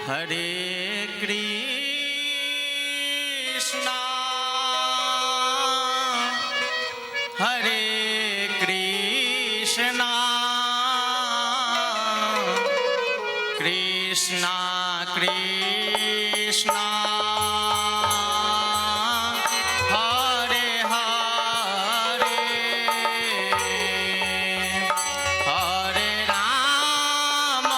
हरे कृष्णा हरे कृष्णा कृष्णा कृष्णा हरे हरे हरे राम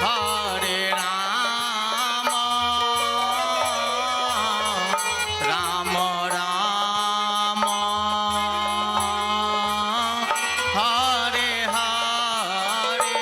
हरे राम राम राम हरे हरे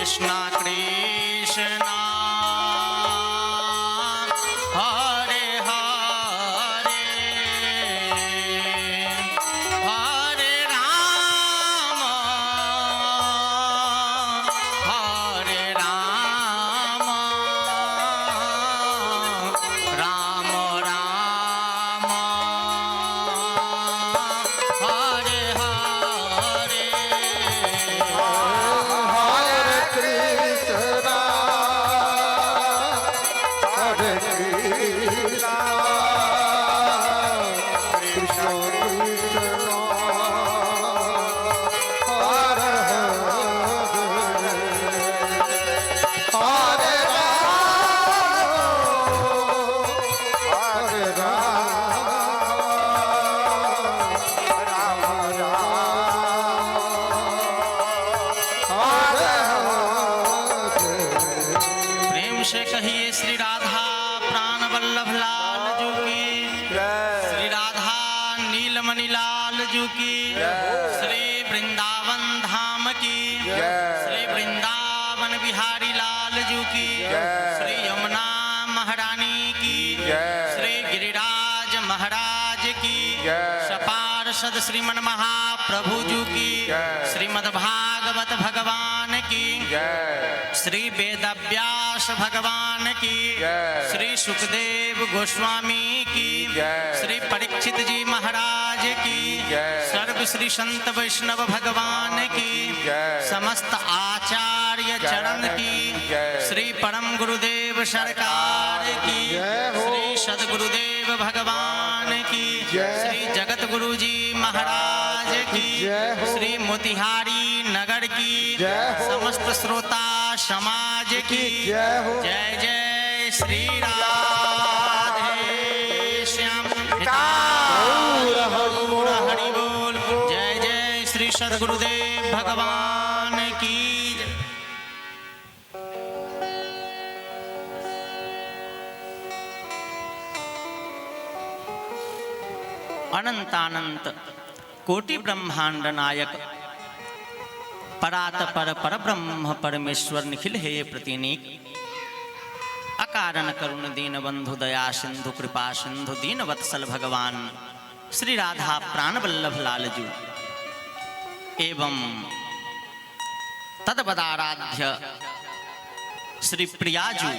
कृष्णा कृष्णा हरे हरे हरे राम राम राम हरे हरे से कहिए श्री राधा प्राण वल्लभ लाल जू की, श्री राधा नीलमणि लाल जू की, श्री वृंदावन धाम की, श्री वृंदावन बिहारी लाल जू की, श्री यमुना महारानी की, श्री गिरिराज महाराज की, सपार्षद श्रीमन महाप्रभु जू की, श्रीमद् भागवत भगवान की, श्री वेदव्यास भगवान की, श्री सुखदेव गोस्वामी की, श्री परीक्षित जी महाराज की, सर्व श्री संत वैष्णव भगवान की, समस्त आचार्य चरण की, श्री परम गुरुदेव सरकार की, श्री सदगुरुदेव भगवान की, श्री जगत गुरु जी महाराज की, श्री मोतिहारी नगर की समस्त श्रोता समाज की जय जय श्री राधे श्याम हरि बोल। जय जय श्री सदगुरुदेव भगवान की। अनंतानंत कोटि ब्रह्मांड नायक परात पर ब्रह्म परमेश्वर निखिल हे प्रतिनीक अकारण करुण दीन बंधु दया सिंधु कृपा सिंधु दीन वत्सल भगवान श्री राधा प्राण वल्लभ लालजू एवं तदवदाराध्य श्री प्रियाजू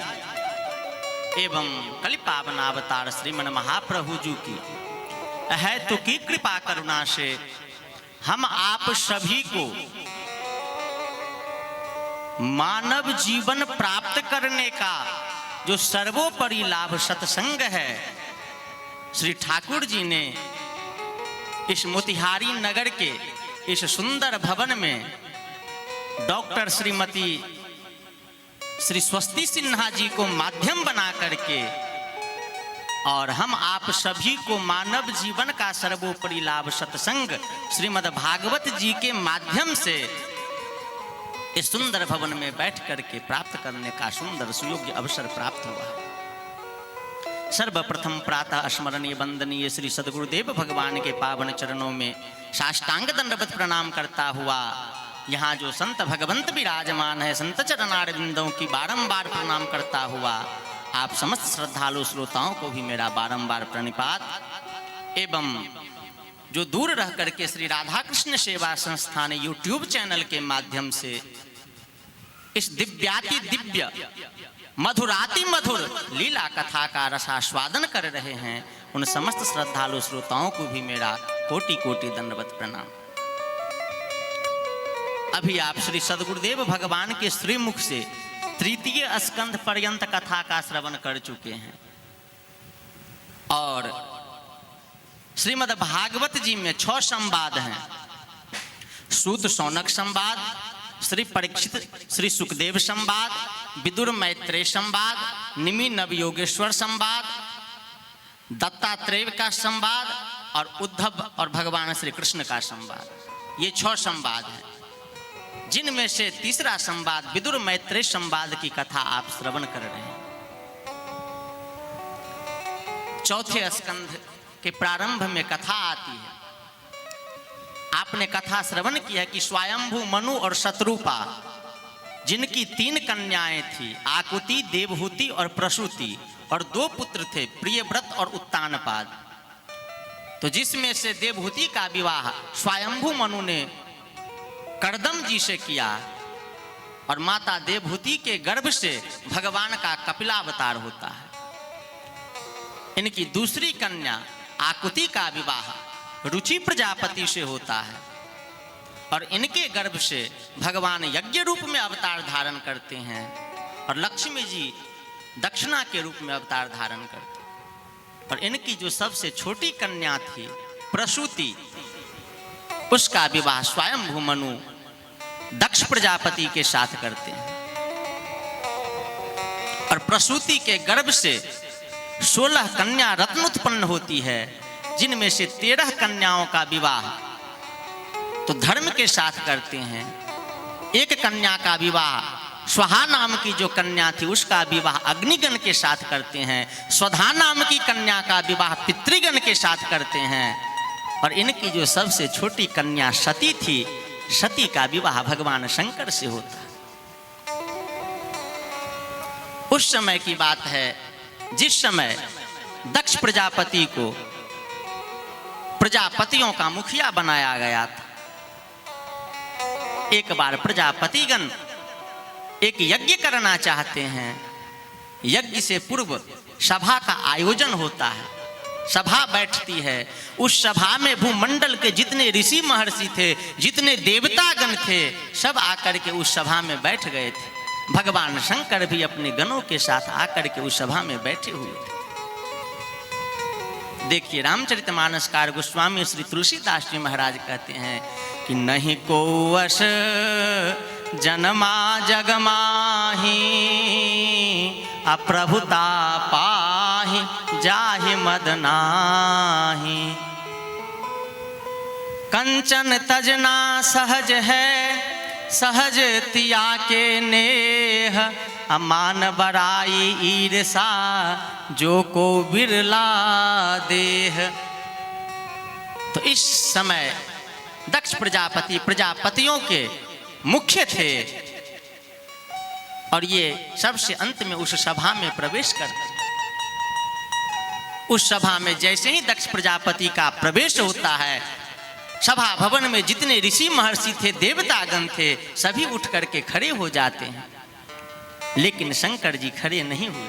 एवं कलिपावनावतार श्रीमन महाप्रभु जू की है तो की कृपा करुणा से हम आप सभी को मानव जीवन प्राप्त करने का जो सर्वोपरि लाभ सत्संग है, श्री ठाकुर जी ने इस मोतिहारी नगर के इस सुंदर भवन में डॉक्टर श्रीमती श्री स्वस्ति सिन्हा जी को माध्यम बना करके और हम आप सभी को मानव जीवन का सर्वोपरि लाभ सत्संग श्रीमद् भागवत जी के माध्यम से इस सुंदर भवन में बैठ करके प्राप्त करने का सुंदर सुयोग्य अवसर प्राप्त हुआ। सर्वप्रथम प्रातः स्मरणीय वंदनीय श्री सद्गुरुदेव भगवान के पावन चरणों में साष्टांग दंडवत प्रणाम करता हुआ यहाँ जो संत भगवंत विराजमान है, संत चरणारविंदों की बारंबार प्रणाम करता हुआ आप समस्त श्रद्धालु श्रोताओं को भी मेरा बारंबार प्रणिपात। एवं जो दूर रह करके श्री राधा कृष्ण सेवा संस्थान यूट्यूब चैनल के माध्यम से इस दिव्याति दिव्य मधुराति मधुर लीला कथा का रसास्वादन कर रहे हैं, उन समस्त श्रद्धालु श्रोताओं को भी मेरा कोटि कोटि दंडवत प्रणाम। अभी आप श्री सद्गुरुदेव भगवान के श्रीमुख से तृतीय स्कंध पर्यंत कथा का श्रवण कर चुके हैं और श्रीमद् भागवत जी में 6 संवाद हैं। सूत शौनक संवाद, श्री परीक्षित श्री सुखदेव संवाद, विदुर मैत्रेय संवाद, निमि नवयोगेश्वर संवाद, दत्तात्रेय का संवाद और उद्धव और भगवान श्री कृष्ण का संवाद। ये 6 संवाद हैं, जिनमें से तीसरा संवाद विदुर मैत्रेय संवाद की कथा आप श्रवण कर रहे हैं। चौथे स्कंध के प्रारंभ में कथा आती है। आपने कथा श्रवण किया कि स्वयंभू मनु और शत्रुपा, जिनकी 3 कन्याएं थी, आकुति, देवहूति और प्रसूति, और 2 पुत्र थे, प्रियव्रत और उत्तानपाद। तो जिसमें से देवहूति का विवाह स्वयंभू मनु ने कर्दम जी से किया और माता देवहूति के गर्भ से भगवान का कपिलावतार होता है। इनकी दूसरी कन्या आकुति का विवाह रुचि प्रजापति से होता है और इनके गर्भ से भगवान यज्ञ रूप में अवतार धारण करते हैं और लक्ष्मी जी दक्षिणा के रूप में अवतार धारण करते हैं। और इनकी जो सबसे छोटी कन्या थी प्रसूति, उसका विवाह स्वयंभू मनु दक्ष प्रजापति के साथ करते हैं और प्रसूति के गर्भ से 16 कन्या रत्न उत्पन्न होती है, जिनमें से 13 कन्याओं का विवाह तो धर्म के साथ करते हैं। एक कन्या का विवाह स्वाहा नाम की जो कन्या थी उसका विवाह अग्निगण के साथ करते हैं। स्वधा नाम की कन्या का विवाह पितृगण के साथ करते हैं और इनकी जो सबसे छोटी कन्या सती थी, सती का विवाह भगवान शंकर से होता है। उस समय की बात है जिस समय दक्ष प्रजापति को प्रजापतियों का मुखिया बनाया गया था। एक बार प्रजापतिगण एक यज्ञ करना चाहते हैं। यज्ञ से पूर्व सभा का आयोजन होता है, सभा बैठती है। उस सभा में भूमंडल के जितने ऋषि महर्षि थे, जितने देवतागण थे, सब आकर के उस सभा में बैठ गए थे। भगवान शंकर भी अपने गणों के साथ आकर के उस सभा में बैठे हुए थे। देखिए रामचरितमानसकार गोस्वामी श्री तुलसीदास जी महाराज कहते हैं कि नहीं को वश जन्मा जगमाही अप्रभुता पाहि जाहि मद नाही। कंचन तजना सहज है सहज तिया के नेह, अमान बराई ईर्षा जो को बिरला देह। तो इस समय दक्ष प्रजापति प्रजापतियों के मुख्य थे और ये सबसे अंत में उस सभा में प्रवेश करते। उस सभा में जैसे ही दक्ष प्रजापति का प्रवेश होता है, सभा भवन में जितने ऋषि महर्षि थे, देवतागण थे, सभी उठ करके खड़े हो जाते हैं, लेकिन शंकर जी खड़े नहीं हुए।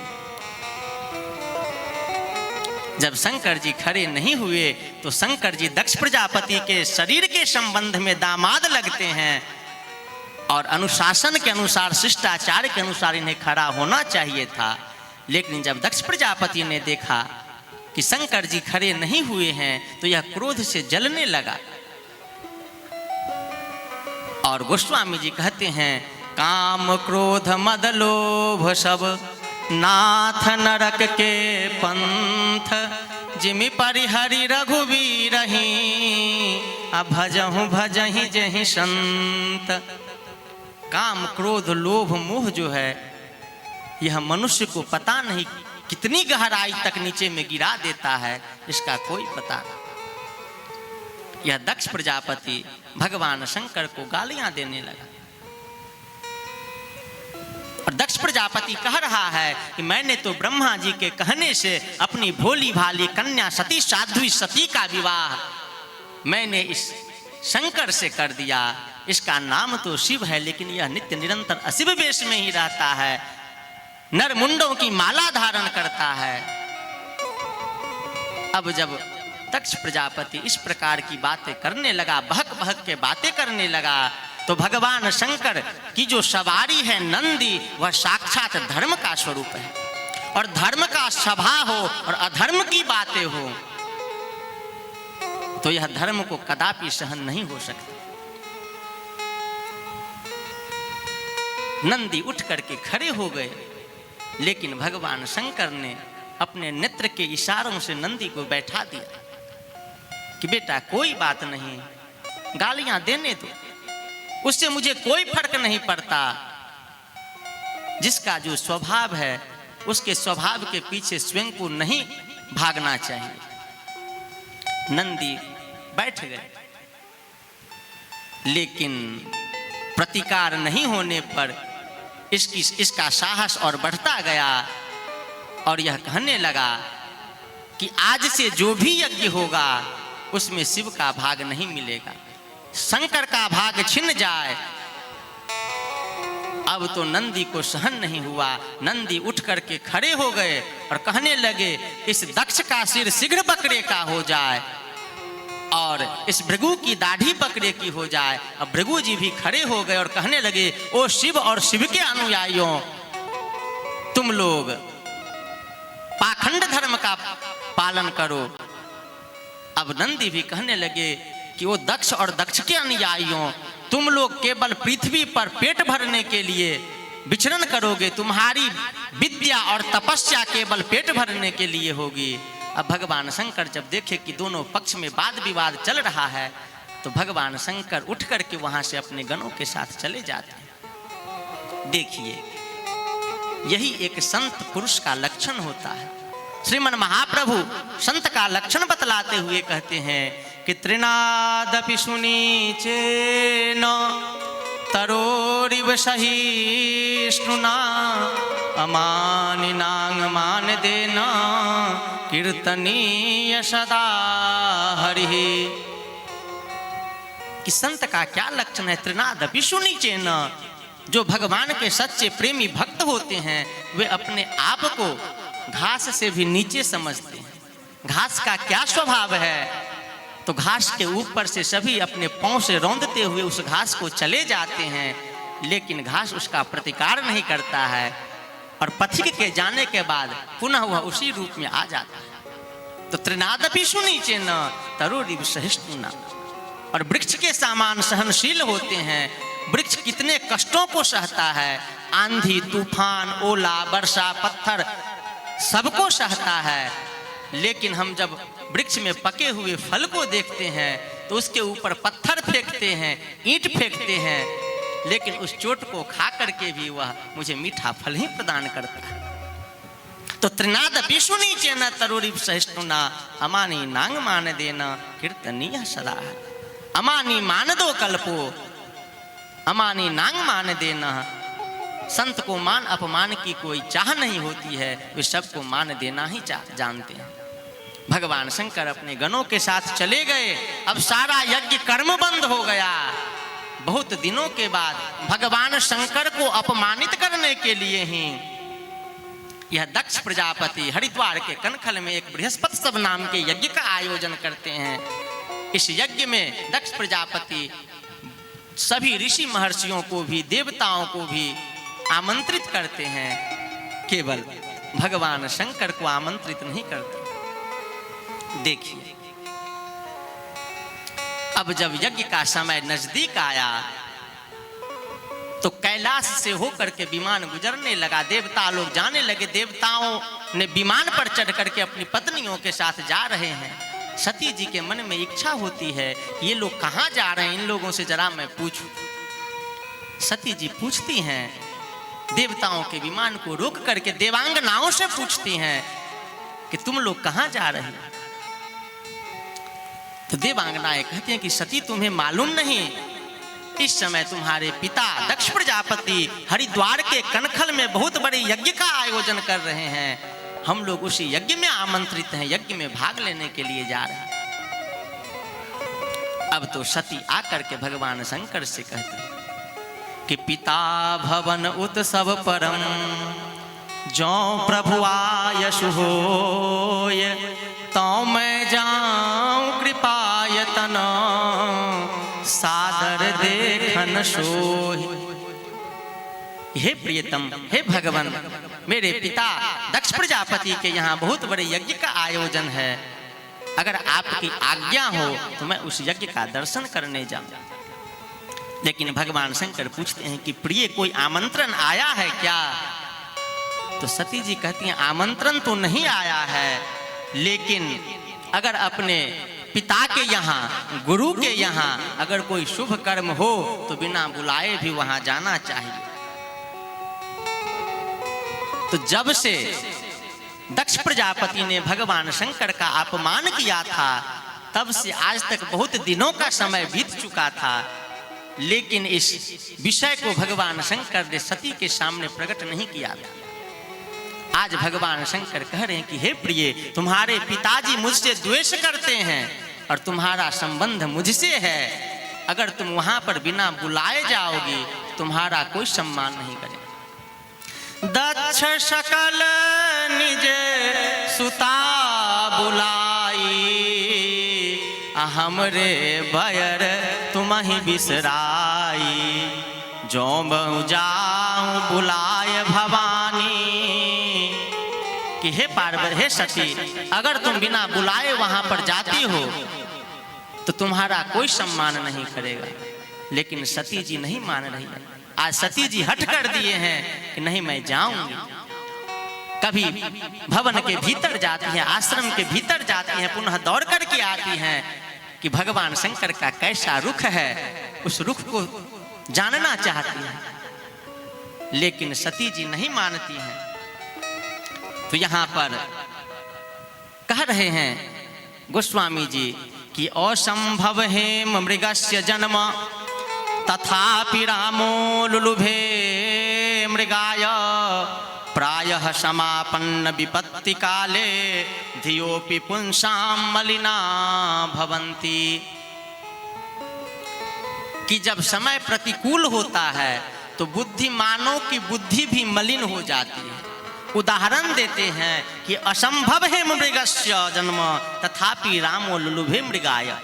जब शंकर जी खड़े नहीं हुए तो शंकर जी दक्ष प्रजापति के शरीर के संबंध में दामाद लगते हैं और अनुशासन के अनुसार, शिष्टाचार के अनुसार इन्हें खड़ा होना चाहिए था। लेकिन जब दक्ष प्रजापति ने देखा कि शंकर जी खड़े नहीं हुए हैं तो यह क्रोध से जलने लगा। और गोस्वामी जी कहते हैं काम क्रोध मद लोभ सब नाथ नरक के पंथ जिमि परिहरि रघुवीर अब भजहु भजहि जहि संत। काम क्रोध लोभ मोह जो है यह मनुष्य को पता नहीं कितनी गहराई तक नीचे में गिरा देता है, इसका कोई पता नहीं। यह दक्ष प्रजापति भगवान शंकर को गालियां देने लगा और दक्ष प्रजापति कह रहा है कि मैंने तो ब्रह्मा जी के कहने से अपनी भोली भाली कन्या सती साध्वी सती का विवाह मैंने इस शंकर से कर दिया। इसका नाम तो शिव है, लेकिन यह नित्य निरंतर अशिव वेश में ही रहता है, नर मुंडों की माला धारण करता है। अब जब दक्ष प्रजापति इस प्रकार की बातें करने लगा, बहक बहक के बातें करने लगा, तो भगवान शंकर की जो सवारी है नंदी, वह साक्षात धर्म का स्वरूप है। और धर्म का सभा हो और अधर्म की बातें हो तो यह धर्म को कदापि सहन नहीं हो सकता। नंदी उठ करके खड़े हो गए, लेकिन भगवान शंकर ने अपने नेत्र के इशारों से नंदी को बैठा दिया कि बेटा कोई बात नहीं, गालियां देने दो, उससे मुझे कोई फर्क नहीं पड़ता। जिसका जो स्वभाव है उसके स्वभाव के पीछे स्वयं को नहीं भागना चाहिए। नंदी बैठ गए, लेकिन प्रतिकार नहीं होने पर इसका साहस और बढ़ता गया और यह कहने लगा कि आज से जो भी यज्ञ होगा उसमें शिव का भाग नहीं मिलेगा, शंकर का भाग छिन जाए। अब तो नंदी को सहन नहीं हुआ, नंदी उठ करके खड़े हो गए और कहने लगे इस दक्ष का सिर शीघ्र बकरे का हो जाए और इस भृगु की दाढ़ी बकरे की हो जाए। अब भृगु जी भी खड़े हो गए और कहने लगे ओ शिव और शिव के अनुयायियों, तुम लोग पाखंड धर्म का पालन करो। अब नंदी भी कहने लगे कि वो दक्ष और दक्ष के अनुयायियों, तुम लोग केवल पृथ्वी पर पेट भरने के लिए विचरण करोगे, तुम्हारी विद्या और तपस्या केवल पेट भरने के लिए होगी। अब भगवान शंकर जब देखे कि दोनों पक्ष में वाद विवाद चल रहा है तो भगवान शंकर उठ करके वहां से अपने गणों के साथ चले जाते हैं। देखिए, यही एक संत पुरुष का लक्षण होता है। श्रीमन महाप्रभु संत का लक्षण बतलाते हुए कहते हैं कि त्रिनादपि सुनीचेन तरोरिव सहिष्णुना अमानिनांग मान देना कीर्तनीय सदा हरि। कि संत का क्या लक्षण है? त्रिनादपि सुनीचेन, जो भगवान के सच्चे प्रेमी भक्त होते हैं वे अपने आप को घास से भी नीचे समझते हैं। घास का क्या स्वभाव है? तो घास के ऊपर से सभी अपने पांव से रौंदते हुए उस घास को चले जाते हैं, लेकिन घास उसका प्रतिकार नहीं करता है और पथिक के जाने के बाद पुनः वह उसी रूप में आ जाता है। तो त्रिनादपि सुनीचेन तरोरिव सहिष्णुना, और वृक्ष के समान सहनशील होते हैं। वृक्ष कितने कष्टों को सहता है, आंधी तूफान ओला वर्षा पत्थर सबको सहता है, लेकिन हम जब वृक्ष में पके हुए फल को देखते हैं तो उसके ऊपर पत्थर फेंकते हैं, ईंट फेंकते हैं, लेकिन उस चोट को खा करके भी वह मुझे मीठा फल ही प्रदान करता है। तो त्रिनादपि सुनीचेन तरोरिव सहिष्णुना अमानी नांग मान देना कीर्तनीय सदा। अमानी मान दो कल्पो, अमानी नांग मान देना। संत को मान अपमान की कोई चाह नहीं होती है, वे सबको मान देना ही जानते हैं। भगवान शंकर अपने गणों के साथ चले गए। अब सारा यज्ञ कर्म बंद हो गया। बहुत दिनों के बाद भगवान शंकर को अपमानित करने के लिए ही यह दक्ष प्रजापति हरिद्वार के कनखल में एक बृहस्पति नाम के यज्ञ का आयोजन करते हैं। इस यज्ञ में दक्ष प्रजापति सभी ऋषि महर्षियों को भी देवताओं को भी आमंत्रित करते हैं, केवल भगवान शंकर को आमंत्रित नहीं करते। देखिए, अब जब यज्ञ का समय नजदीक आया तो कैलाश से होकर के विमान गुजरने लगा। देवता लोग जाने लगे, देवताओं ने विमान पर चढ़ करके अपनी पत्नियों के साथ जा रहे हैं। सती जी के मन में इच्छा होती है ये लोग कहाँ जा रहे हैं, इन लोगों से जरा मैं पूछूं। सती जी पूछती हैं, देवताओं के विमान को रोक करके देवांगनाओं से पूछती हैं कि तुम लोग कहाँ जा रहे हो। तो देवांगनाएं कहती हैं कि सती तुम्हें मालूम नहीं, इस समय तुम्हारे पिता दक्ष प्रजापति हरिद्वार के कनखल में बहुत बड़े यज्ञ का आयोजन कर रहे हैं। हम लोग उसी यज्ञ में आमंत्रित हैं, यज्ञ में भाग लेने के लिए जा रहे हैं। अब तो सती आकर के भगवान शंकर से कहते हैं कि पिता भवन उत्सव परम जो प्रभु आयशु होय, तो मैं जाऊं कृपायतन सादर देखन सोहि। हे प्रियतम, हे भगवान, मेरे पिता दक्ष प्रजापति के यहाँ बहुत बड़े यज्ञ का आयोजन है, अगर आपकी आज्ञा हो तो मैं उस यज्ञ का दर्शन करने जाऊं। लेकिन भगवान शंकर पूछते हैं कि प्रिय कोई आमंत्रण आया है क्या? तो सती जी कहती हैं आमंत्रण तो नहीं आया है, लेकिन अगर अपने पिता के यहाँ, गुरु के यहाँ अगर कोई शुभ कर्म हो तो बिना बुलाए भी वहां जाना चाहिए। तो जब से दक्ष प्रजापति ने भगवान शंकर का अपमान किया था, तब से आज तक बहुत दिनों का समय बीत चुका था, लेकिन इस विषय को भगवान शंकर ने सती के सामने प्रकट नहीं किया था। आज भगवान शंकर कह रहे हैं कि हे प्रिय, तुम्हारे पिताजी मुझसे द्वेष करते हैं और तुम्हारा संबंध मुझसे है, अगर तुम वहां पर बिना बुलाए जाओगी तुम्हारा कोई सम्मान नहीं करेगा। दक्ष सकल निज सुता बुलाई, हमरे बयर तुम ही बिसराई, जो जाऊं बुलाए भवानी। कि हे पार्वती, हे सती, अगर तुम बिना बुलाए वहां पर जाती हो तो तुम्हारा कोई सम्मान नहीं करेगा। लेकिन सती जी नहीं मान रही है। आज सती जी हट कर दिए हैं कि नहीं मैं जाऊंगी। कभी भवन के भीतर जाती हैं, आश्रम के भीतर जाती हैं, पुनः दौड़ करके आती हैं कि भगवान शंकर का कैसा रुख है, उस रुख को जानना चाहती हैं। लेकिन सती जी नहीं मानती हैं। तो यहाँ पर कह रहे हैं गोस्वामी जी कि असंभव है मृगस्य जन्म, तथापि रामो लुलुभे मृगाय, प्रायः समापन्न विपत्ति काले धियोपि पुंसां मलिना भवन्ति। कि जब समय प्रतिकूल होता है तो बुद्धिमानों की बुद्धि भी मलिन हो जाती है। उदाहरण देते हैं कि असंभव है मृगस्य जन्म, तथापि रामो लुलुभे मृगाय।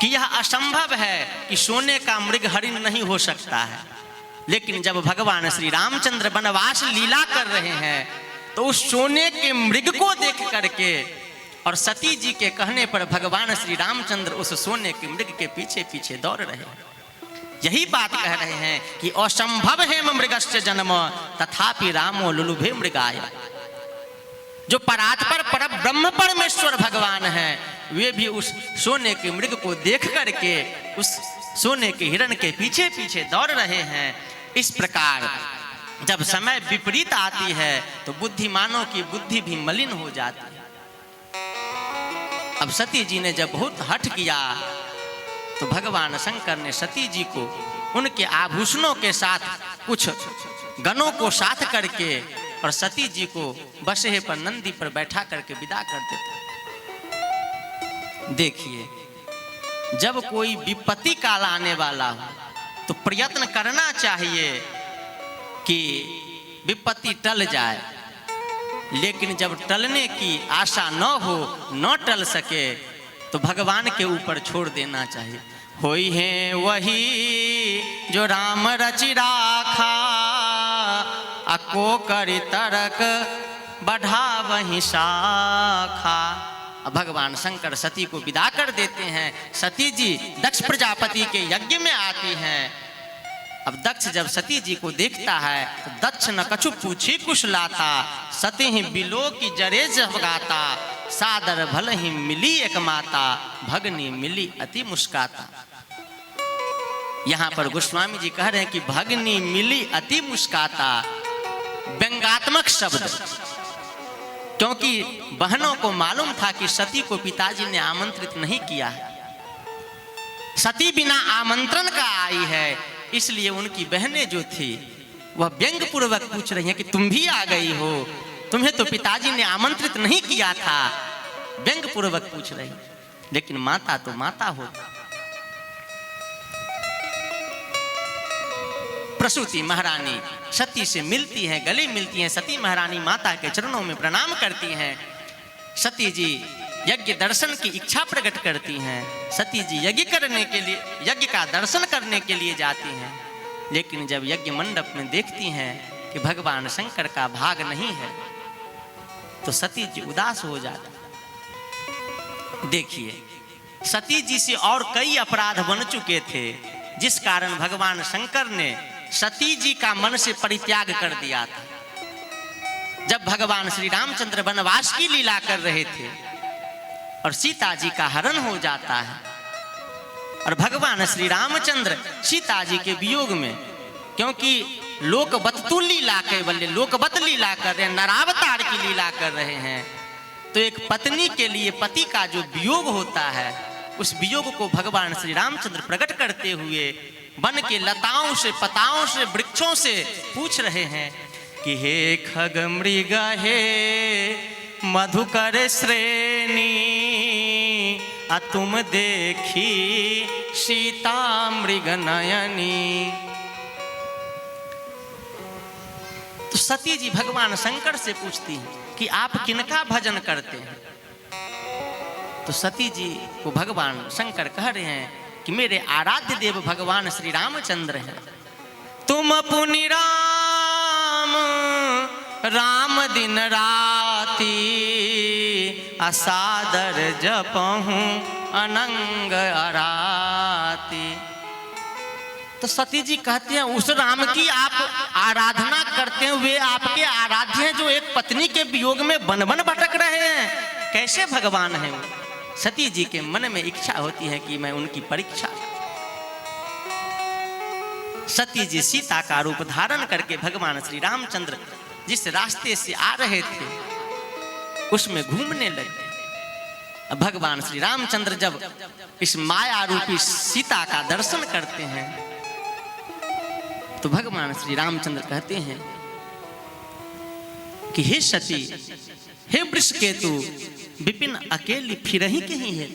कि यह असंभव है कि सोने का मृग हरिण नहीं हो सकता है। लेकिन जब भगवान श्री रामचंद्र वनवास लीला कर रहे हैं तो उस सोने के मृग को देख करके और सती जी के कहने पर भगवान श्री रामचंद्र उस सोने के मृग के पीछे पीछे दौड़ रहे हैं। यही बात कह रहे हैं कि असंभव है मृगस्य जन्म, तथापि रामो लुलुभे मृगाय। जो परात्पर पर ब्रह्म परमेश्वर भगवान हैं, वे भी उस सोने के मृग को देख करके उस सोने के हिरण के पीछे पीछे दौड़ रहे हैं। इस प्रकार जब समय विपरीत आती है तो बुद्धिमानों की बुद्धि भी मलिन हो जाती है। अब सती जी ने जब बहुत हठ किया तो भगवान शंकर ने सती जी को उनके आभूषणों के साथ कुछ गणों को साथ करके और सती जी को बसहे पर नंदी पर बैठा करके विदा कर देते। देखिए, जब कोई विपत्ति काल आने वाला हो तो प्रयत्न करना चाहिए कि विपत्ति टल जाए, लेकिन जब टलने की आशा न हो, न टल सके तो भगवान के ऊपर छोड़ देना चाहिए। होई है वही जो राम रचि राखा, अको करि तरक बढ़ा वही शाखा। अब भगवान शंकर सती को विदा कर देते हैं। सती जी दक्ष प्रजापति के यज्ञ में आती हैं। अब दक्ष जब सती जी को देखता है तो दक्ष न कछु पूछी कुशलाता, सती ही बिलो की जरे जगाता, सादर भल ही मिली एक माता, भगनी मिली अति मुस्काता। यहाँ पर गोस्वामी जी कह रहे हैं कि भगनी मिली अति मुस्काता, व्यंगात्मक शब्द, क्योंकि बहनों को मालूम था कि सती को पिताजी ने आमंत्रित नहीं किया है, सती बिना आमंत्रण का आई है, इसलिए उनकी बहनें जो थी वह व्यंग पूर्वक पूछ रही हैं कि तुम भी आ गई हो, तुम्हें तो पिताजी ने आमंत्रित नहीं किया था, व्यंग पूर्वक पूछ रही। लेकिन माता तो माता होती। प्रसूति महारानी सती से मिलती हैं, गले मिलती हैं। सती महारानी माता के चरणों में प्रणाम करती हैं। सती जी यज्ञ दर्शन की इच्छा प्रकट करती हैं। सती जी यज्ञ करने के लिए, यज्ञ का दर्शन करने के लिए जाती हैं। लेकिन जब यज्ञ मंडप में देखती हैं कि भगवान शंकर का भाग नहीं है तो सती जी उदास हो जाती। देखिए, सती जी से और कई अपराध बन चुके थे, जिस कारण भगवान शंकर ने सती जी का मन से परित्याग कर दिया था। जब भगवान श्री रामचंद्र वनवास की लीला कर रहे थे और सीता जी का हरण हो जाता है, और भगवान श्री रामचंद्र सीता जी के वियोग में, क्योंकि लोकवत लीला केवल लोकवत लीला कर रहे हैं, नरावतार की लीला कर रहे हैं, तो एक पत्नी के लिए पति का जो वियोग होता है, उस वियोग को भगवान श्री रामचंद्र प्रकट करते हुए वन के लताओं से, पताओं से, वृक्षों से पूछ रहे हैं कि हे खग मृग हे मधुकर श्रेणी, तुम देखी सीता मृग नयनी। तो सती जी भगवान शंकर से पूछती हैं कि आप किनका भजन करते हैं? तो सती जी को भगवान शंकर कह रहे हैं कि मेरे आराध्य देव भगवान श्री रामचंद्र हैं। तुम पुनि राम राम दिन राती, असादर जपहूं अनंग अराती। तो सती जी कहते हैं उस राम की आप आराधना करते हैं, वे आपके आराध्य हैं जो एक पत्नी के वियोग में वन वन भटक रहे हैं, कैसे भगवान हैं वो? सती जी के मन में इच्छा होती है कि मैं उनकी परीक्षा। सती जी सीता का रूप धारण करके भगवान श्री रामचंद्र जिस रास्ते से आ रहे थे उसमें घूमने लगे। भगवान श्री रामचंद्र जब इस माया रूपी सीता का दर्शन करते हैं तो भगवान श्री रामचंद्र कहते हैं कि हे सती, हे वृषकेतु, विपिन अकेली फिर ही कहीं है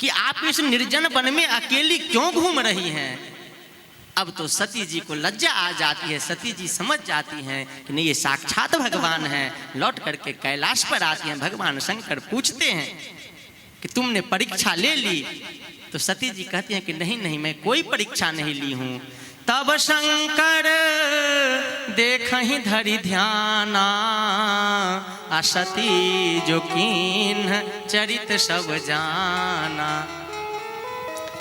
कि आप इस निर्जन वन में अकेली क्यों घूम रही हैं? अब तो सती जी को लज्जा आ जाती है। सती जी समझ जाती हैं कि नहीं, ये साक्षात भगवान हैं। लौट करके कैलाश पर आती हैं। भगवान शंकर पूछते हैं कि तुमने परीक्षा ले ली? तो सती जी कहती हैं कि नहीं नहीं, मैं कोई परीक्षा नहीं ली हूं। तब शंकर देखहि धरि ध्याना, असती जो कीन्ह चरित सब जाना।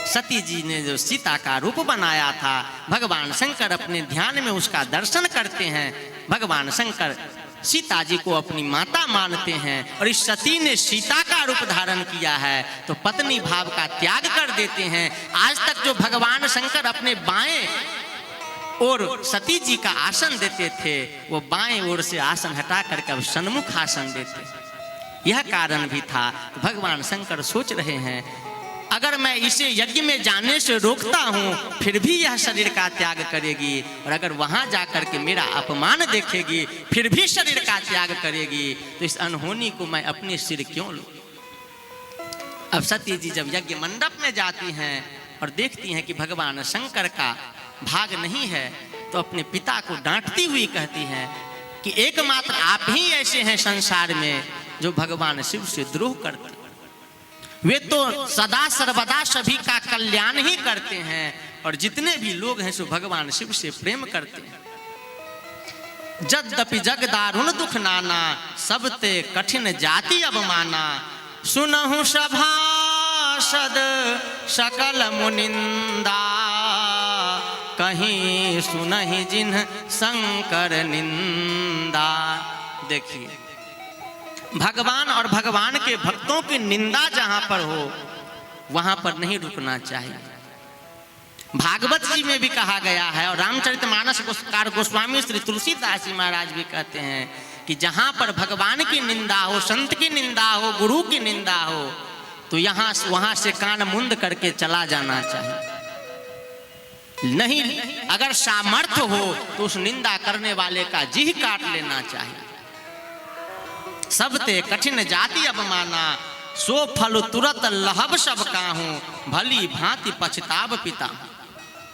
सती जी ने जो सीता का रूप बनाया था, भगवान शंकर अपने ध्यान में उसका दर्शन करते हैं। भगवान शंकर सीता जी को अपनी माता मानते हैं और इस सती ने सीता का रूप धारण किया है तो पत्नी भाव का त्याग कर देते हैं। आज तक जो भगवान शंकर अपने बाएं और सती जी का आसन देते थे, वो बाएं ओर से आसन हटा करके अब सन्मुख आसन देते। यह कारण भी था। भगवान शंकर सोच रहे हैं अगर मैं इसे यज्ञ में जाने से रोकता हूँ फिर भी यह शरीर का त्याग करेगी, और अगर वहाँ जाकर के मेरा अपमान देखेगी फिर भी शरीर का त्याग करेगी, तो इस अनहोनी को मैं अपने सिर क्यों लूँ। अब सती जी जब यज्ञ मंडप में जाती हैं और देखती हैं कि भगवान शंकर का भाग नहीं है, तो अपने पिता को डांटती हुई कहती हैं कि एकमात्र आप ही ऐसे हैं संसार में जो भगवान शिव से द्रोह करते। वे तो सदा सर्वदा सभी का कल्याण ही करते हैं, और जितने भी लोग हैं सो भगवान शिव से प्रेम करते हैं। जद्यपि जग दारुण दुख नाना, सबते कठिन जाति अवमाना, सुनहु सभासद सकल मुनिंदा, कहीं सुनहि जिन्ह शंकर निंदा। देखिए, भगवान और भगवान के भक्तों की निंदा जहां पर हो वहां पर नहीं रुकना चाहिए। भागवत जी में भी कहा गया है और रामचरितमानस गोस्वामी श्री तुलसीदास जी महाराज भी कहते हैं कि जहां पर भगवान की निंदा हो, संत की निंदा हो, गुरु की निंदा हो, तो वहां से कान मुंद करके चला जाना चाहिए। नहीं, अगर सामर्थ्य हो तो उस निंदा करने वाले का जीह काट लेना चाहिए। सबते कठिन जाति अवमाना, सो फल तुरत लहब सब काहू, भली भांति पछताब पिता।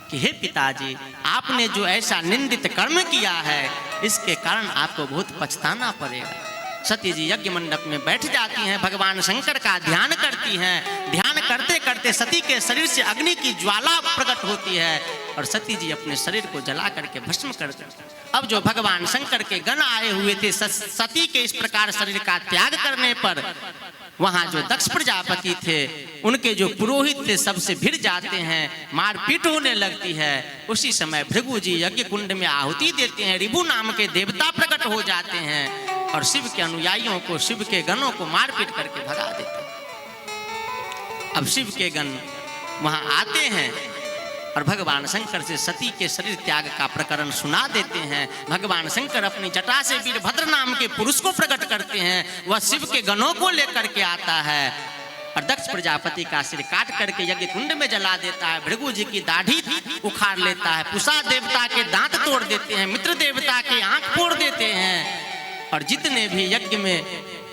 कि हे पिताजी, आपने जो ऐसा निंदित कर्म किया है इसके कारण आपको बहुत पछताना पड़ेगा। सती जी यज्ञ मंडप में बैठ जाती हैं, भगवान शंकर का ध्यान करती हैं। ध्यान करते करते सती के शरीर से अग्नि की ज्वाला प्रकट होती है और सती जी अपने शरीर को जला करके भस्म कर देती। अब जो भगवान शंकर के गण आए हुए थे, सती के इस प्रकार शरीर का त्याग करने पर वहां जो दक्ष प्रजापति थे, उनके जो पुरोहित थे, सबसे भिड़ जाते हैं, मारपीट होने लगती है। उसी समय भृगु जी यज्ञ कुंड में आहुति देते हैं। रिभु नाम के देवता प्रकट हो जाते हैं और शिव के अनुयायियों को, शिव के गणों को मारपीट करके भगा देते हैं। अब शिव के गण वहां आते हैं और भगवान शंकर से सती के शरीर त्याग का प्रकरण सुना देते हैं। भगवान शंकर अपनी जटा से वीरभद्र नाम के पुरुष को प्रकट करते हैं। वह शिव के गणों को लेकर के आता है और दक्ष प्रजापति का सिर काट करके यज्ञ कुंड में जला देता है। भृगु जी की दाढ़ी उखाड़ लेता है, पुषा देवता के दांत तोड़ देते हैं, मित्र देवता के आंख फोड़ देते हैं और जितने भी यज्ञ में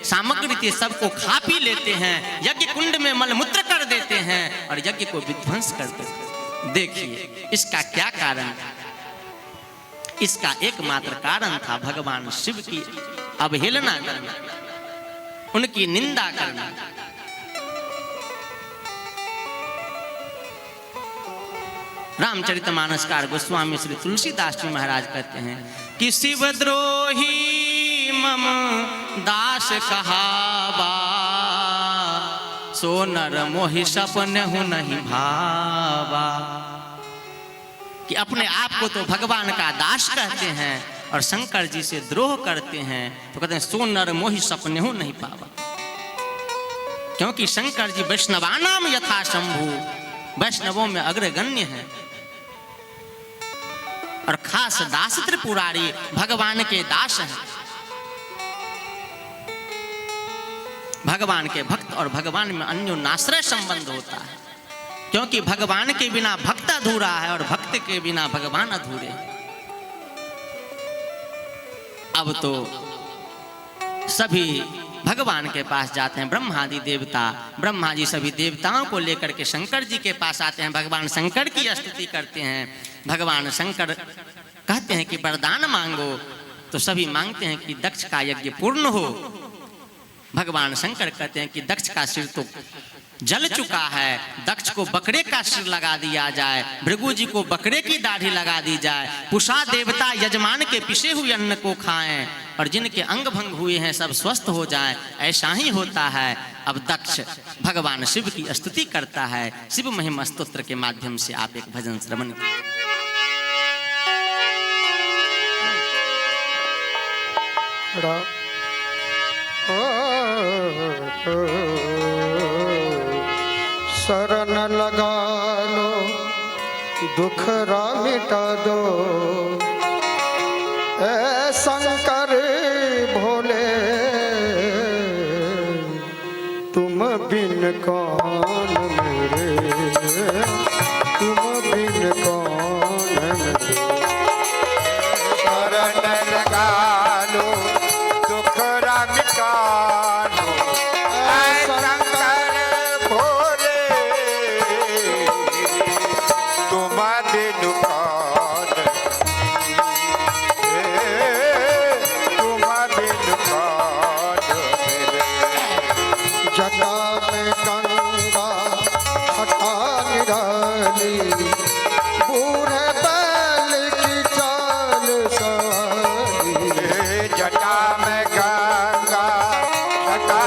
सामग्री थी सबको खा पी लेते हैं। यज्ञ कुंड में मलमूत्र कर देते हैं और यज्ञ को विध्वंस कर देते हैं। देखिए इसका क्या कारण था? इसका एकमात्र कारण था भगवान शिव की अवहेलना करना, उनकी निंदा करना। रामचरितमानसकार गोस्वामी श्री तुलसीदास जी महाराज कहते हैं कि शिवद्रोही मम दास कहावा, सो नर मोहि सपन हूं नहीं भावा। कि अपने आप को तो भगवान का दास कहते हैं और शंकर जी से द्रोह करते हैं तो कहते हैं सो नर मोहि सपने हूं नहीं पावा। क्योंकि शंकर जी वैष्णवानाम यथा शंभु, वैष्णवों में अग्रगण्य है और खास दास त्रिपुरारी भगवान के दास हैं। भगवान के भक्त और भगवान में अन्योन्याश्रय संबंध होता है, क्योंकि भगवान के बिना भक्त अधूरा है और भक्त के बिना भगवान अधूरे। अब तो सभी भगवान के पास जाते हैं, ब्रह्मादि देवता, ब्रह्मा जी सभी देवताओं को लेकर के शंकर जी के पास आते हैं, भगवान शंकर की स्तुति करते हैं। भगवान शंकर कहते हैं कि वरदान मांगो, तो सभी मांगते हैं कि दक्ष का यज्ञ पूर्ण हो। भगवान शंकर कहते हैं कि दक्ष का सिर तो जल चुका है, दक्ष को बकरे का सिर लगा दिया जाए, भृगु जी को बकरे की दाढ़ी लगा दी जाए, पुषा देवता यजमान के पिसे हुए अन्न को खाएं और जिनके अंग भंग हुए हैं सब स्वस्थ हो जाएं। ऐसा ही होता है। अब दक्ष भगवान शिव की स्तुति करता है। शिव महिमा स्तोत्र के माध्यम से आप एक भजन श्रवण करें। शरण लगा लो, दुखरा मिटा दो, ऐ शंकर भोले, तुम बिन कौन मेरे, तुम बिन कौन मेरे। शरण लगा लो, दुखरा मिटा दो, ऐ शंकर भोले, तुम बिन कौन, तुम बिन कौन मेरे। जटा में गंगा छटा निराली, बूढ़े बैल की चाल सवारी। जटा में गंगा छटा